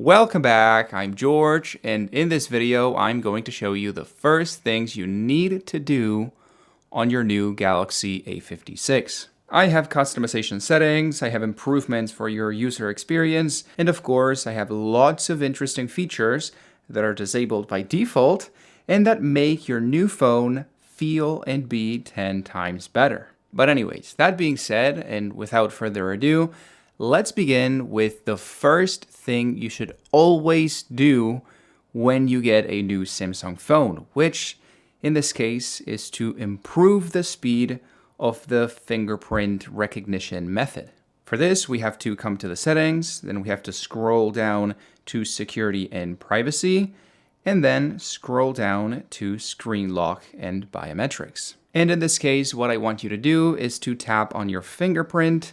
Welcome back, I'm George, and in this video I'm going to show you the first things you need to do on your new Galaxy A56. I have customization settings, I have improvements for your user experience, and of course I have lots of interesting features that are disabled by default and that make your new phone feel and be 10 times better. But anyways, that being said, and without further ado, let's begin with the first thing you should always do when you get a new Samsung phone, which in this case is to improve the speed of the fingerprint recognition method. For this, we have to come to the settings, then we have to scroll down to security and privacy, and then scroll down to screen lock and biometrics. And in this case, what I want you to do is to tap on your fingerprint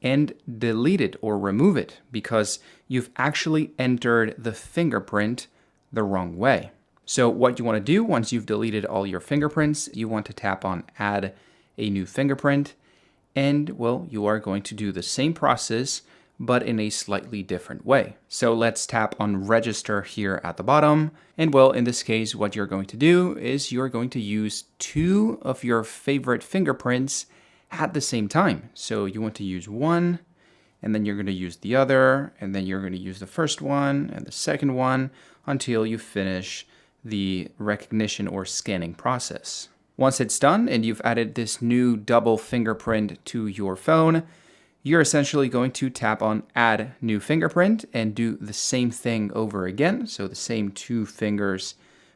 and delete it or remove it because you've actually entered the fingerprint the wrong way. So what you want to do once you've deleted all your fingerprints, you want to tap on add a new fingerprint, and well, you are going to do the same process but in a slightly different way. So let's tap on register here at the bottom. And well, in this case, what you're going to do is you're going to use two of your favorite fingerprints at the same time. So you want to use one, and then you're going to use the other, and then you're going to use the first one and the second one until you finish the recognition or scanning process. Once it's done and you've added this new double fingerprint to your phone, you're essentially going to tap on add new fingerprint and do the same thing over again. So the same two fingers,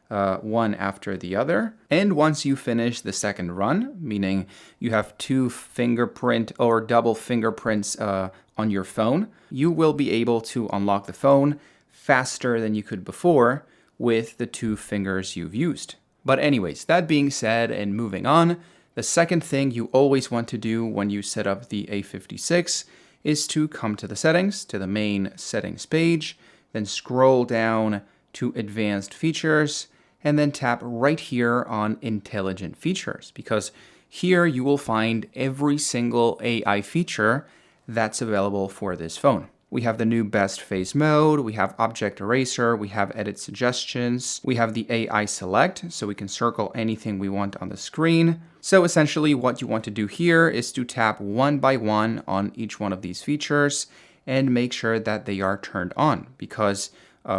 one after the other. And once you finish the second run, meaning you have two fingerprint or double fingerprints on your phone, you will be able to unlock the phone faster than you could before with the two fingers you've used. But anyways, that being said and moving on, the second thing you always want to do when you set up the A56 is to come to the settings, to the main settings page, then scroll down to advanced features, and then tap right here on intelligent features, because here you will find every single AI feature that's available for this phone. We have the new best face mode, we have object eraser, we have edit suggestions, we have the AI select, so we can circle anything we want on the screen. So essentially what you want to do here is to tap one by one on each one of these features and make sure that they are turned on, because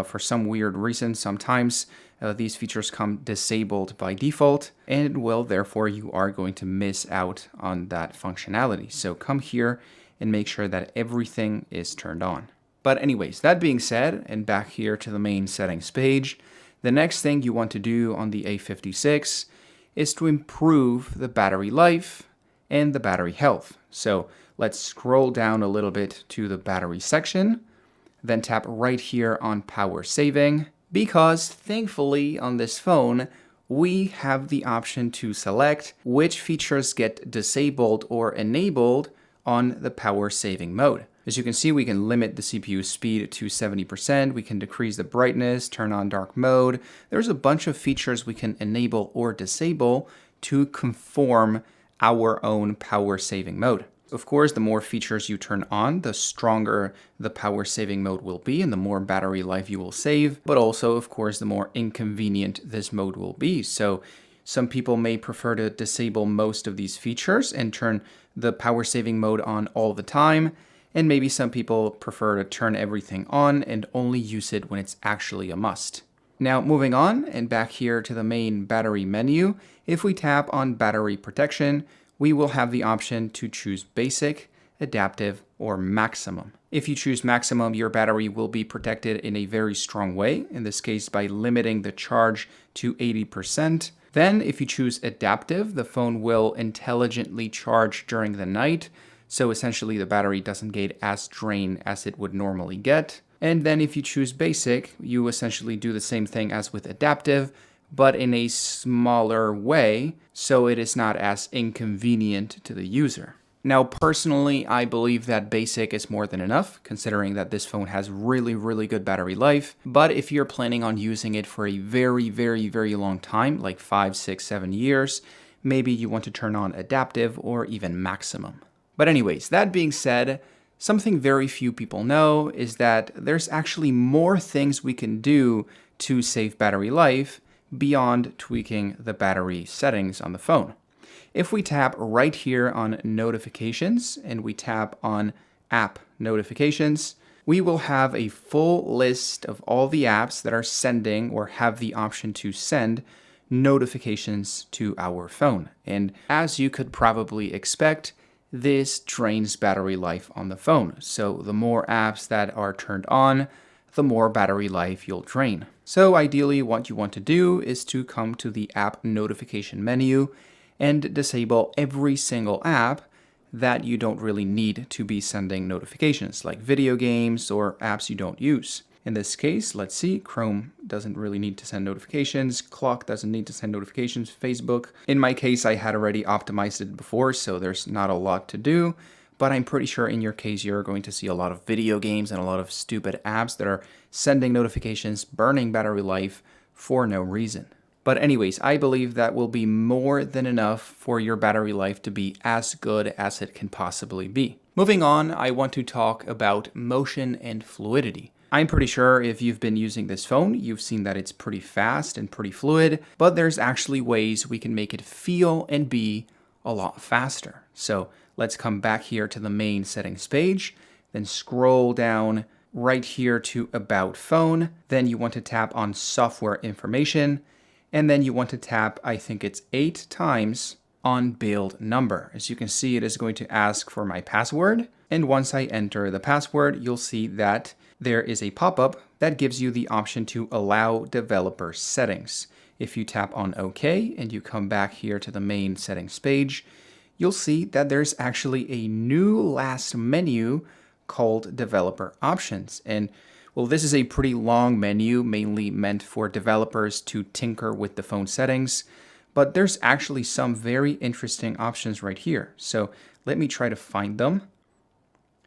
for some weird reason, sometimes these features come disabled by default, and well, therefore you are going to miss out on that functionality. So come here and make sure that everything is turned on. But anyways, that being said, and back here to the main settings page, the next thing you want to do on the A56 is to improve the battery life and the battery health. So let's scroll down a little bit to the battery section, then tap right here on power saving, because thankfully on this phone, we have the option to select which features get disabled or enabled on the power saving mode. As you can see, we can limit the CPU speed to 70%, we can decrease the brightness, turn on dark mode. There's a bunch of features we can enable or disable to conform our own power saving mode. Of course, the more features you turn on, the stronger the power saving mode will be and the more battery life you will save, but also, of course, the more inconvenient this mode will be. So some people may prefer to disable most of these features and turn the power saving mode on all the time, and maybe some people prefer to turn everything on and only use it when it's actually a must. Now moving on and back here to the main battery menu, if we tap on battery protection, we will have the option to choose basic, adaptive, or maximum. If you choose maximum, your battery will be protected in a very strong way, in this case by limiting the charge to 80%. Then if you choose adaptive, the phone will intelligently charge during the night, so essentially the battery doesn't get as drained as it would normally get. And then if you choose basic, you essentially do the same thing as with adaptive, but in a smaller way, so it is not as inconvenient to the user. Now, personally, I believe that basic is more than enough, considering that this phone has really good battery life. But if you're planning on using it for a very long time, like 5, 6, 7 years, maybe you want to turn on adaptive or even maximum. But anyways, that being said, Something very few people know is that there's actually more things we can do to save battery life beyond tweaking the battery settings on the phone. If we tap right here on notifications and we tap on app notifications, we will have a full list of all the apps that are sending or have the option to send notifications to our phone. And as you could probably expect, this drains battery life on the phone. So the more apps that are turned on, the more battery life you'll drain. So ideally, what you want to do is to come to the app notification menu and disable every single app that you don't really need to be sending notifications, like video games or apps you don't use. In this case, let's see, Chrome doesn't really need to send notifications, Clock doesn't need to send notifications, Facebook. In my case, I had already optimized it before, so there's not a lot to do, but I'm pretty sure in your case, you're going to see a lot of video games and a lot of stupid apps that are sending notifications, burning battery life for no reason. But anyways, I believe that will be more than enough for your battery life to be as good as it can possibly be. Moving on, I want to talk about motion and fluidity. I'm pretty sure if you've been using this phone, you've seen that it's pretty fast and pretty fluid, but there's actually ways we can make it feel and be a lot faster. So let's come back here to the main settings page, then scroll down right here to About Phone. Then you want to tap on Software Information, and then you want to tap, I think it's 8 times, on Build Number. As you can see, it is going to ask for my password. And once I enter the password, you'll see that there is a pop-up that gives you the option to allow developer settings. If you tap on OK and you come back here to the main settings page, you'll see that there's actually a new last menu called Developer Options. And well, this is a pretty long menu, mainly meant for developers to tinker with the phone settings, but there's actually some very interesting options right here. So let me try to find them.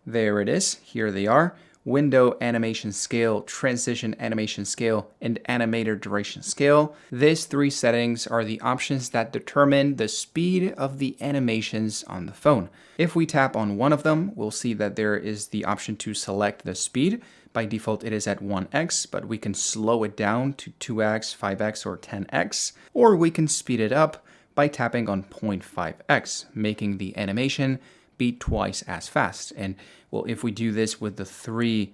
There it is. Here they are. Window animation scale, transition animation scale, and animator duration scale. These 3 settings are the options that determine the speed of the animations on the phone. If we tap on one of them, we'll see that there is the option to select the speed. By default, it is at 1x, but we can slow it down to 2x, 5x, or 10x, or we can speed it up by tapping on 0.5x, making the animation be twice as fast. And well, if we do this with the 3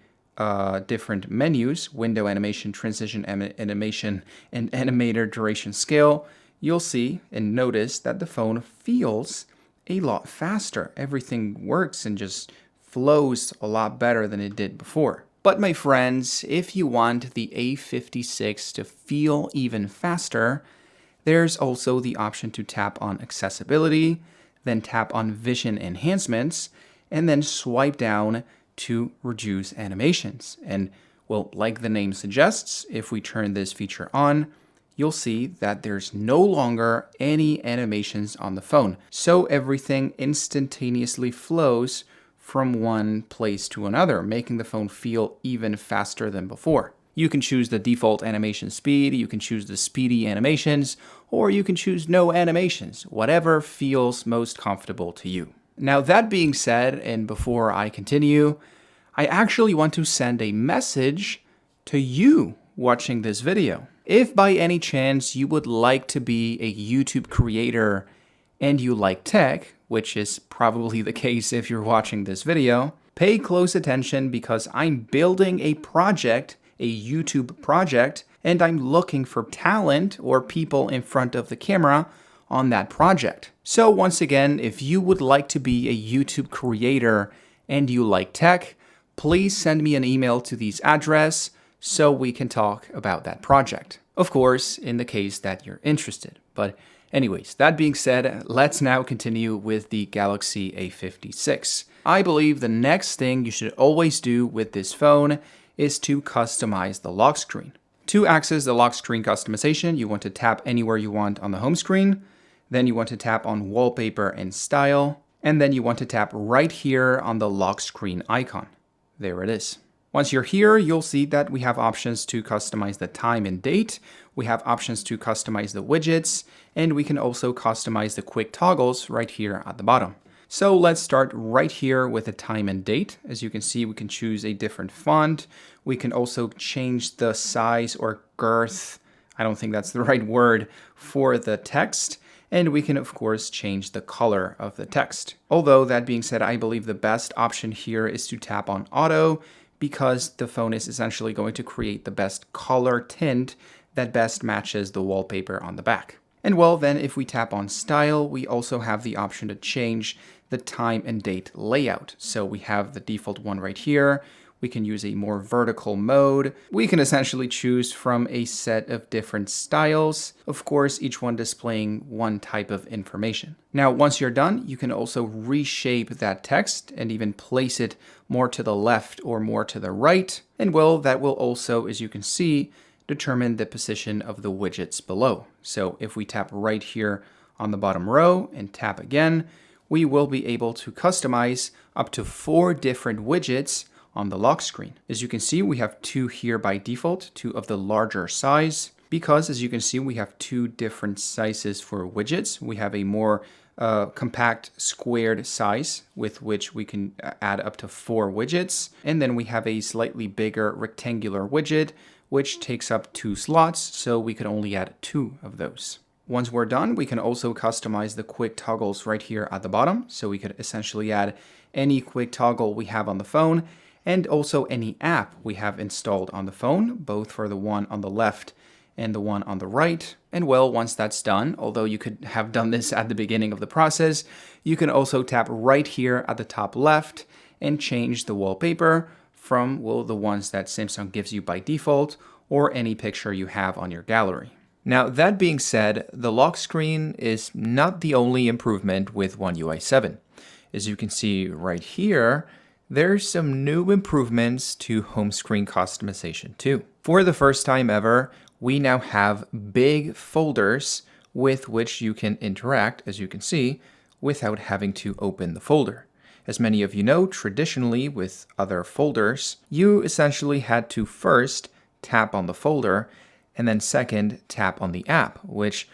different menus, window animation, transition animation, and animator duration scale, you'll see and notice that the phone feels a lot faster. Everything works and just flows a lot better than it did before. But my friends, if you want the A56 to feel even faster, there's also the option to tap on accessibility, then tap on vision enhancements, and then swipe down to reduce animations. And well, like the name suggests, if we turn this feature on, you'll see that there's no longer any animations on the phone. So everything instantaneously flows from one place to another, making the phone feel even faster than before. You can choose the default animation speed, you can choose the speedy animations, or you can choose no animations, whatever feels most comfortable to you. Now that being said, and before I continue, I actually want to send a message to you watching this video. If by any chance you would like to be a YouTube creator and you like tech, which is probably the case if you're watching this video, pay close attention because I'm building a project, a YouTube project, and I'm looking for talent or people in front of the camera on that project. So once again, if you would like to be a YouTube creator and you like tech, please send me an email to this address so we can talk about that project. Of course, in the case that you're interested. But anyways, that being said, let's now continue with the Galaxy A56. I believe the next thing you should always do with this phone is to customize the lock screen. To access the lock screen customization, you want to tap anywhere you want on the home screen. Then you want to tap on Wallpaper and Style. And then you want to tap right here on the lock screen icon. There it is. Once you're here, you'll see that we have options to customize the time and date. We have options to customize the widgets, and we can also customize the quick toggles right here at the bottom. So let's start right here with the time and date. As you can see, we can choose a different font. We can also change the size or girth, I don't think that's the right word, for the text. And we can, of course, change the color of the text. Although, that being said, I believe the best option here is to tap on Auto, because the phone is essentially going to create the best color tint that best matches the wallpaper on the back. And well, then if we tap on Style, we also have the option to change the time and date layout. So we have the default one right here. We can use a more vertical mode. We can essentially choose from a set of different styles, of course, each one displaying one type of information. Now, once you're done, you can also reshape that text and even place it more to the left or more to the right. And well, that will also, as you can see, determine the position of the widgets below. So if we tap right here on the bottom row and tap again, we will be able to customize up to 4 different widgets on the lock screen. As you can see, we have 2 here by default, 2 of the larger size, because as you can see, we have 2 different sizes for widgets. We have a more compact squared size with which we can add up to 4 widgets. And then we have a slightly bigger rectangular widget, which takes up 2 slots, so we could only add 2 of those. Once we're done, we can also customize the quick toggles right here at the bottom. So we could essentially add any quick toggle we have on the phone, and also any app we have installed on the phone, both for the one on the left and the one on the right. And well, once that's done, although you could have done this at the beginning of the process, you can also tap right here at the top left and change the wallpaper from, well, the ones that Samsung gives you by default or any picture you have on your gallery. Now, that being said, the lock screen is not the only improvement with One UI 7. As you can see right here, there's some new improvements to home screen customization too. For the first time ever, we now have big folders with which you can interact, as you can see, without having to open the folder. As many of you know, traditionally with other folders, you essentially had to first tap on the folder and then second tap on the app, which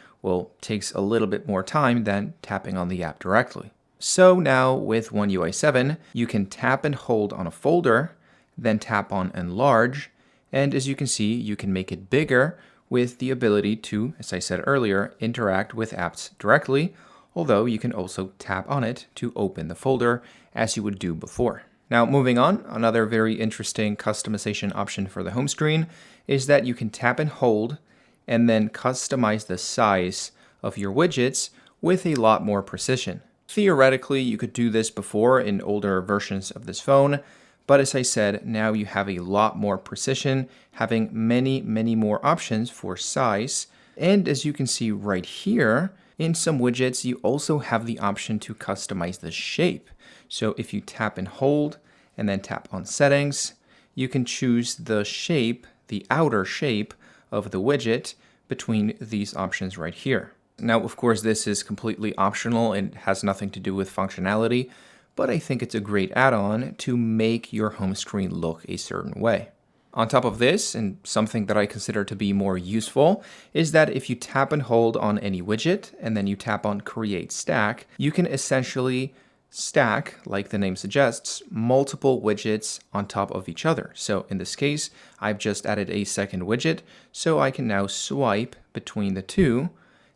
takes a little bit more time than tapping on the app directly. So now with One UI 7, you can tap and hold on a folder, then tap on Enlarge, and as you can see, you can make it bigger with the ability to, as I said earlier, interact with apps directly, although you can also tap on it to open the folder as you would do before. Now moving on, another very interesting customization option for the home screen is that you can tap and hold and then customize the size of your widgets with a lot more precision. Theoretically, you could do this before in older versions of this phone, but as I said, now you have a lot more precision, having many more options for size. And as you can see right here, in some widgets, you also have the option to customize the shape. So if you tap and hold and then tap on settings, you can choose the shape, the outer shape of the widget between these options right here. Now, of course, this is completely optional and has nothing to do with functionality, but I think it's a great add-on to make your home screen look a certain way. On top of this, and something that I consider to be more useful, is that if you tap and hold on any widget and then you tap on Create Stack, you can essentially stack, like the name suggests, multiple widgets on top of each other. So in this case, I've just added a second widget, so I can now swipe between the two,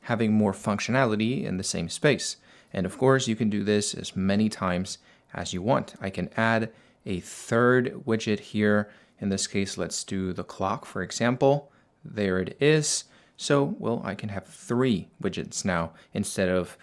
having more functionality in the same space. And of course, you can do this as many times as you want. I can add a third widget here. In this case, let's do the clock, for example. There it is. So, I can have 3 widgets now instead of,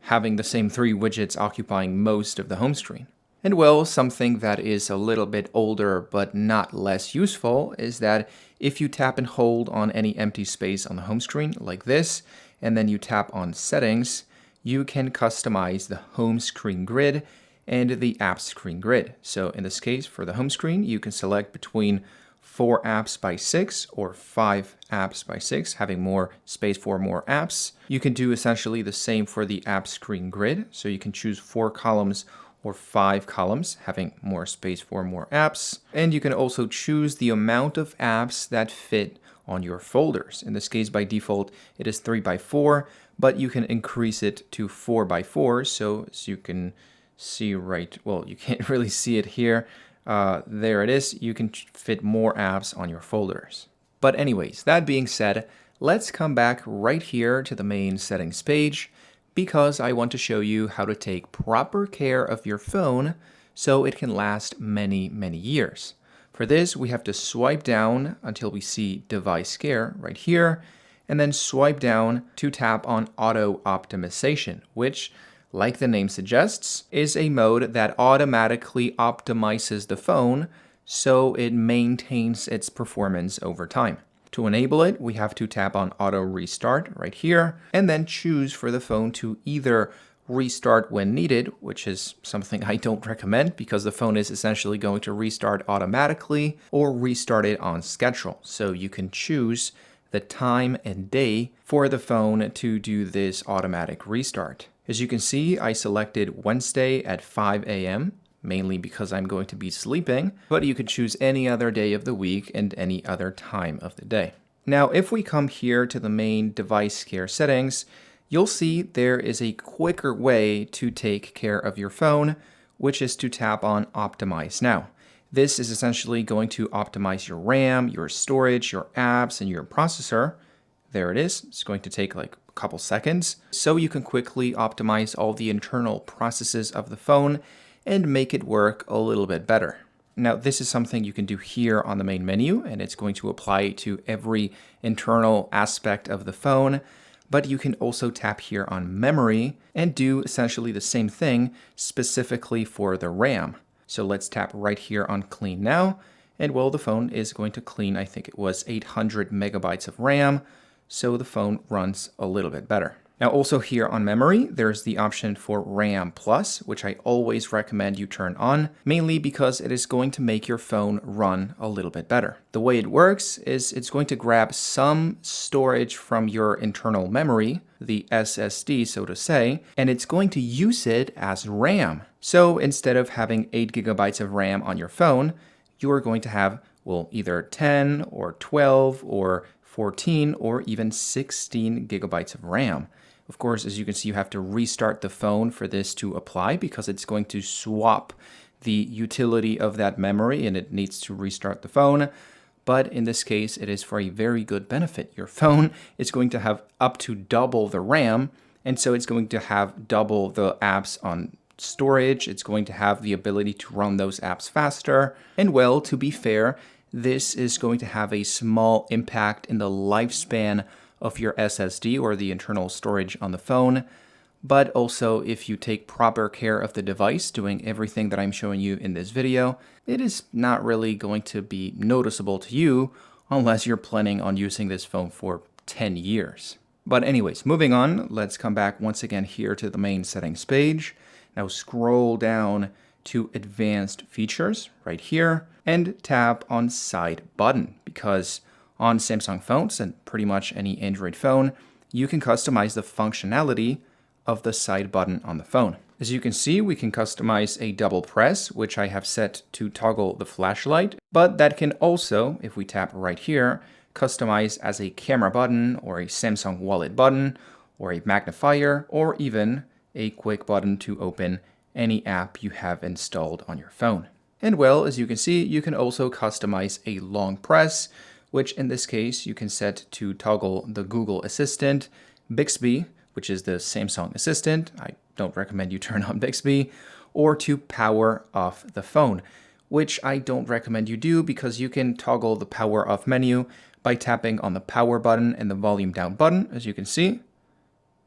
having the same 3 widgets occupying most of the home screen. And something that is a little bit older but not less useful is that if you tap and hold on any empty space on the home screen like this, and then you tap on Settings, you can customize the home screen grid and the app screen grid. So in this case, for the home screen, you can select between 4 apps by 6 or 5 apps by 6, having more space for more apps. You can do essentially the same for the app screen grid. So you can choose 4 columns or 5 columns, having more space for more apps. And you can also choose the amount of apps that fit on your folders. In this case, by default, it is 3 by 4, but you can increase it to 4 by 4. So as you can see right, well, you can't really see it here. There it is. You can fit more apps on your folders. But anyways, that being said, let's come back right here to the main settings page because I want to show you how to take proper care of your phone so it can last many, many years. For this, we have to swipe down until we see device care right here, and then swipe down to tap on auto optimization, which, like the name suggests, is a mode that automatically optimizes the phone so it maintains its performance over time. To enable it, we have to tap on auto restart right here and then choose for the phone to either restart when needed, which is something I don't recommend because the phone is essentially going to restart automatically, or restart it on schedule. So you can choose the time and day for the phone to do this automatic restart. As you can see, I selected Wednesday at 5 a.m., mainly because I'm going to be sleeping, but you could choose any other day of the week and any other time of the day. Now, if we come here to the main device care settings, you'll see there is a quicker way to take care of your phone, which is to tap on Optimize Now. This is essentially going to optimize your RAM, your storage, your apps, and your processor. There it is. It's going to take like a couple seconds. So you can quickly optimize all the internal processes of the phone and make it work a little bit better. Now, this is something you can do here on the main menu, and it's going to apply to every internal aspect of the phone. But you can also tap here on memory and do essentially the same thing specifically for the RAM. So let's tap right here on clean now. And well, the phone is going to clean, I think it was 800 megabytes of RAM. So the phone runs a little bit better. Now also here on memory, there's the option for RAM Plus, which I always recommend you turn on, mainly because it is going to make your phone run a little bit better. The way it works is it's going to grab some storage from your internal memory, the SSD so to say, and it's going to use it as RAM. So instead of having 8 gigabytes of RAM on your phone, you are going to have, well, either 10 or 12 or 14 or even 16 gigabytes of RAM. Of course, as you can see, you have to restart the phone for this to apply because it's going to swap the utility of that memory and it needs to restart the phone. But in this case, it is for a very good benefit. Your phone is going to have up to double the RAM, and so it's going to have double the apps on storage. It's going to have the ability to run those apps faster. And well, to be fair, this is going to have a small impact in the lifespan of your SSD or the internal storage on the phone. But also, if you take proper care of the device, doing everything that I'm showing you in this video, it is not really going to be noticeable to you unless you're planning on using this phone for 10 years. But anyways, moving on, let's come back once again here to the main settings page. Now scroll down to advanced features right here and tap on side button, because on Samsung phones and pretty much any Android phone, you can customize the functionality of the side button on the phone. As you can see, we can customize a double press, which I have set to toggle the flashlight, but that can also, if we tap right here, customize as a camera button or a Samsung Wallet button or a magnifier or even a quick button to open any app you have installed on your phone. And well, as you can see, you can also customize a long press, which in this case you can set to toggle the Google Assistant, Bixby, which is the Samsung Assistant. I don't recommend you turn on Bixby, or to power off the phone, which I don't recommend you do because you can toggle the power off menu by tapping on the power button and the volume down button, as you can see.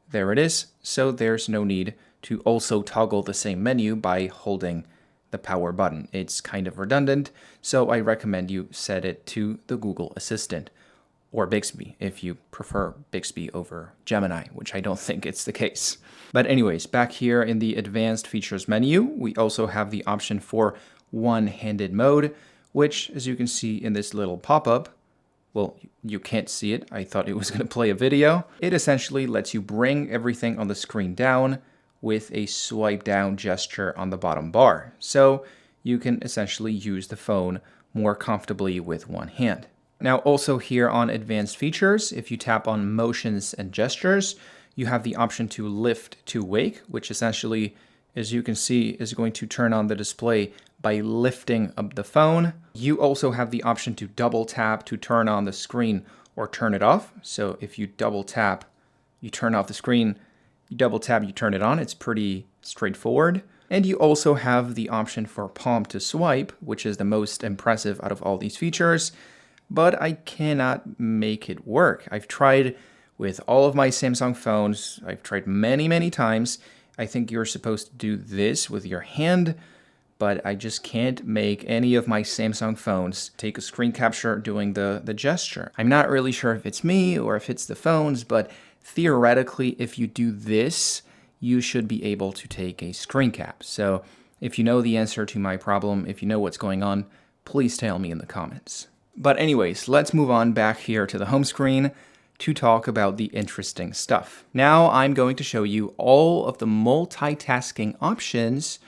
There it is. So there's no need to also toggle the same menu by holding the power button. It's kind of redundant, so I recommend you set it to the Google Assistant or Bixby if you prefer Bixby over Gemini, which I don't think it's the case. But anyways, back here in the advanced features menu, we also have the option for one-handed mode, which, as you can see in this little pop-up, well, you can't see it. I thought it was going to play a video. It essentially lets you bring everything on the screen down with a swipe down gesture on the bottom bar. So you can essentially use the phone more comfortably with one hand. Now also here on advanced features, if you tap on motions and gestures, you have the option to lift to wake, which essentially as you can see, is going to turn on the display by lifting up the phone. You also have the option to double tap to turn on the screen or turn it off. So if you double tap, you turn off the screen. You double tap, you turn it on. It's pretty straightforward. And you also have the option for palm to swipe, which is the most impressive out of all these features. But I cannot make it work. I've tried with all of my Samsung phones. I've tried many, many times. I think you're supposed to do this with your hand, but I just can't make any of my Samsung phones take a screen capture doing the gesture. I'm not really sure if it's me or if it's the phones, but theoretically, if you do this, you should be able to take a screen cap. So if you know the answer to my problem, if you know what's going on, please tell me in the comments. But anyways, let's move on back here to the home screen to talk about the interesting stuff. Now I'm going to show you all of the multitasking options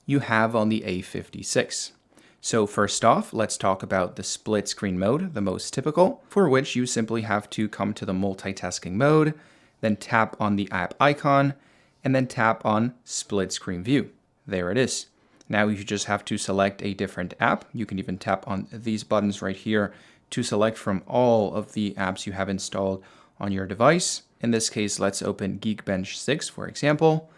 you have on the A56. So first off, let's talk about the split screen mode, the most typical, for which you simply have to come to the multitasking mode, then tap on the app icon, and then tap on split screen view. There it is. Now you just have to select a different app. You can even tap on these buttons right here to select from all of the apps you have installed on your device. In this case, let's open Geekbench 6, for example.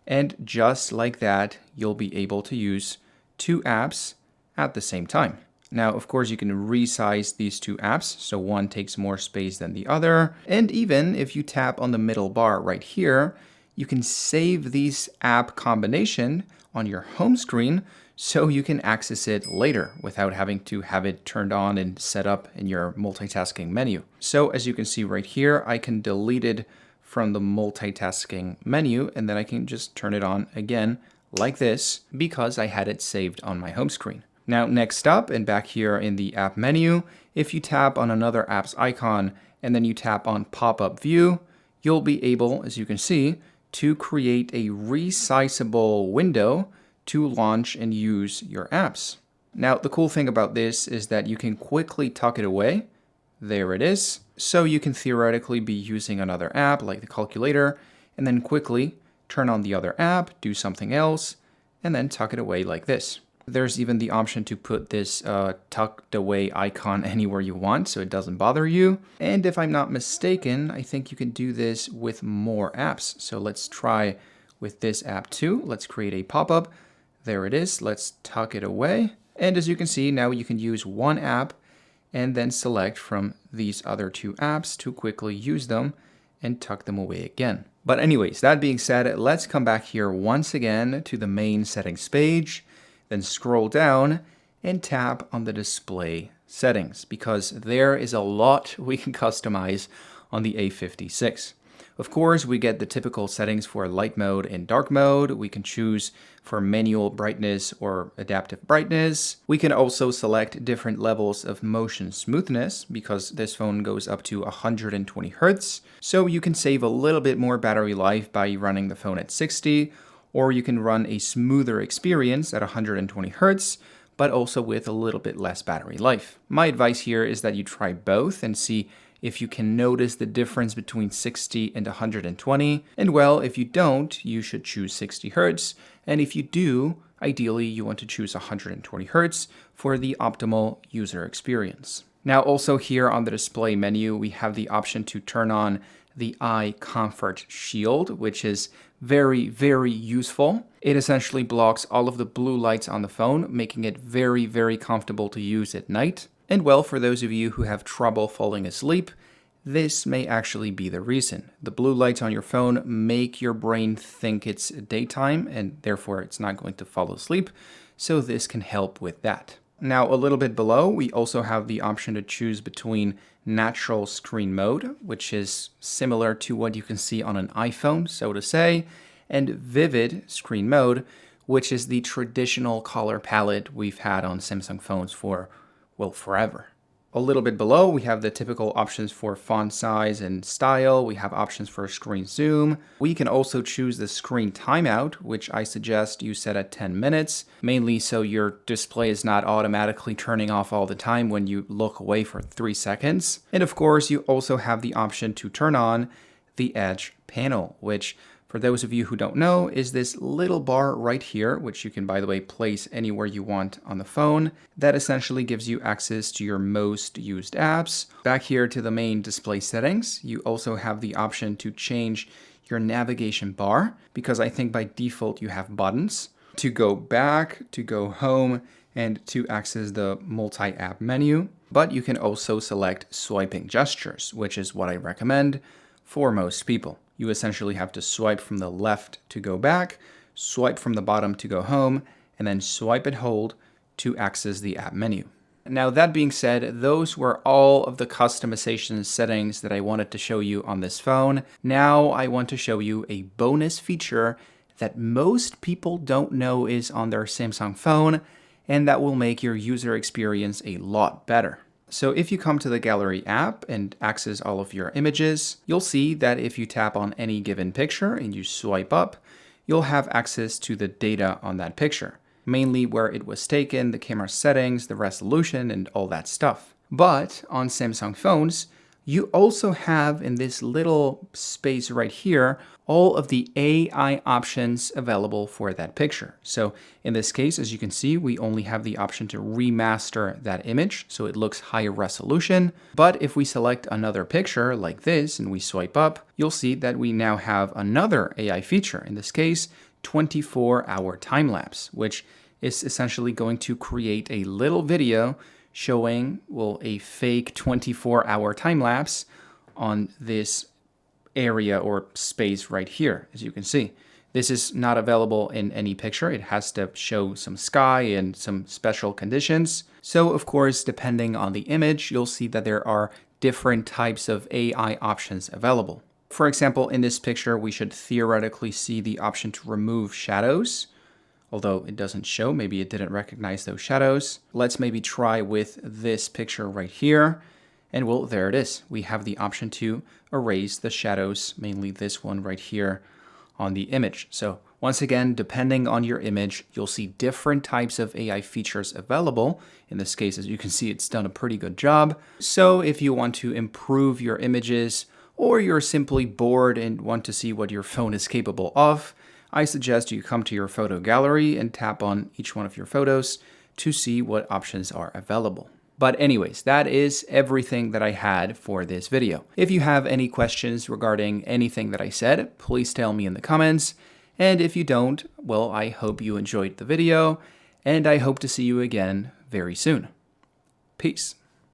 And just like that, you'll be able to use two apps at the same time. Now, of course, you can resize these two apps, so one takes more space than the other. And even if you tap on the middle bar right here, you can save these app combination on your home screen so you can access it later without having to have it turned on and set up in your multitasking menu. So as you can see right here, I can delete it from the multitasking menu, and then I can just turn it on again like this because I had it saved on my home screen. Now, next up, and back here in the app menu, if you tap on another app's icon and then you tap on pop-up view, you'll be able, as you can see, to create a resizable window to launch and use your apps. Now, the cool thing about this is that you can quickly tuck it away. There it is. So you can theoretically be using another app like the calculator and then quickly turn on the other app, do something else, and then tuck it away like this. There's even the option to put this tucked away icon anywhere you want so it doesn't bother you. And if I'm not mistaken, I think you can do this with more apps. So let's try with this app too. Let's create a pop-up. There it is. Let's tuck it away. And as you can see, now you can use one app and then select from these other two apps to quickly use them and tuck them away again. But anyways, that being said, let's come back here once again to the main settings page. Then scroll down and tap on the display settings because there is a lot we can customize on the A56. Of course, we get the typical settings for light mode and dark mode. We can choose for manual brightness or adaptive brightness. We can also select different levels of motion smoothness because this phone goes up to 120 Hertz. So you can save a little bit more battery life by running the phone at 60, or you can run a smoother experience at 120 Hertz, but also with a little bit less battery life. My advice here is that you try both and see if you can notice the difference between 60 and 120. And well, if you don't, you should choose 60 Hertz. And if you do, ideally you want to choose 120 Hertz for the optimal user experience. Now also here on the display menu, we have the option to turn on the Eye Comfort Shield, which is very, very useful. It essentially blocks all of the blue lights on the phone, making it very, very comfortable to use at night. And well, for those of you who have trouble falling asleep, this may actually be the reason. The blue lights on your phone make your brain think it's daytime, and therefore it's not going to fall asleep. So this can help with that. Now, a little bit below, we also have the option to choose between natural screen mode, which is similar to what you can see on an iPhone, so to say, and vivid screen mode, which is the traditional color palette we've had on Samsung phones for, well, forever. A little bit below, we have the typical options for font size and style. We have options for screen zoom. We can also choose the screen timeout, which I suggest you set at 10 minutes, mainly so your display is not automatically turning off all the time when you look away for 3 seconds. And of course, you also have the option to turn on the Edge panel, which For those of you who don't know, is this little bar right here, which you can, by the way, place anywhere you want on the phone. That essentially gives you access to your most used apps. Back here to the main display settings, you also have the option to change your navigation bar, because I think by default you have buttons to go back, to go home, and to access the multi-app menu. But you can also select swiping gestures, which is what I recommend for most people. You essentially have to swipe from the left to go back, swipe from the bottom to go home, and then swipe and hold to access the app menu. Now, that being said, those were all of the customization settings that I wanted to show you on this phone. Now I want to show you a bonus feature that most people don't know is on their Samsung phone, and that will make your user experience a lot better. So if you come to the Gallery app and access all of your images, you'll see that if you tap on any given picture and you swipe up, you'll have access to the data on that picture, mainly where it was taken, the camera settings, the resolution, and all that stuff. But on Samsung phones, you also have in this little space right here, all of the AI options available for that picture. So in this case, as you can see, we only have the option to remaster that image, so it looks higher resolution. But if we select another picture like this and we swipe up, you'll see that we now have another AI feature, in this case, 24-hour time lapse, which is essentially going to create a little video showing, well, a fake 24-hour time lapse on this area or space right here, as you can see. This is not available in any picture. It has to show some sky and some special conditions. So, of course, depending on the image, you'll see that there are different types of AI options available. For example, in this picture, we should theoretically see the option to remove shadows. Although it doesn't show, maybe it didn't recognize those shadows. Let's maybe try with this picture right here. And well, there it is. We have the option to erase the shadows, mainly this one right here on the image. So once again, depending on your image, you'll see different types of AI features available. In this case, as you can see, it's done a pretty good job. So if you want to improve your images, or you're simply bored and want to see what your phone is capable of, I suggest you come to your photo gallery and tap on each one of your photos to see what options are available. But anyways, that is everything that I had for this video. If you have any questions regarding anything that I said, please tell me in the comments. And if you don't, well, I hope you enjoyed the video, and I hope to see you again very soon. Peace.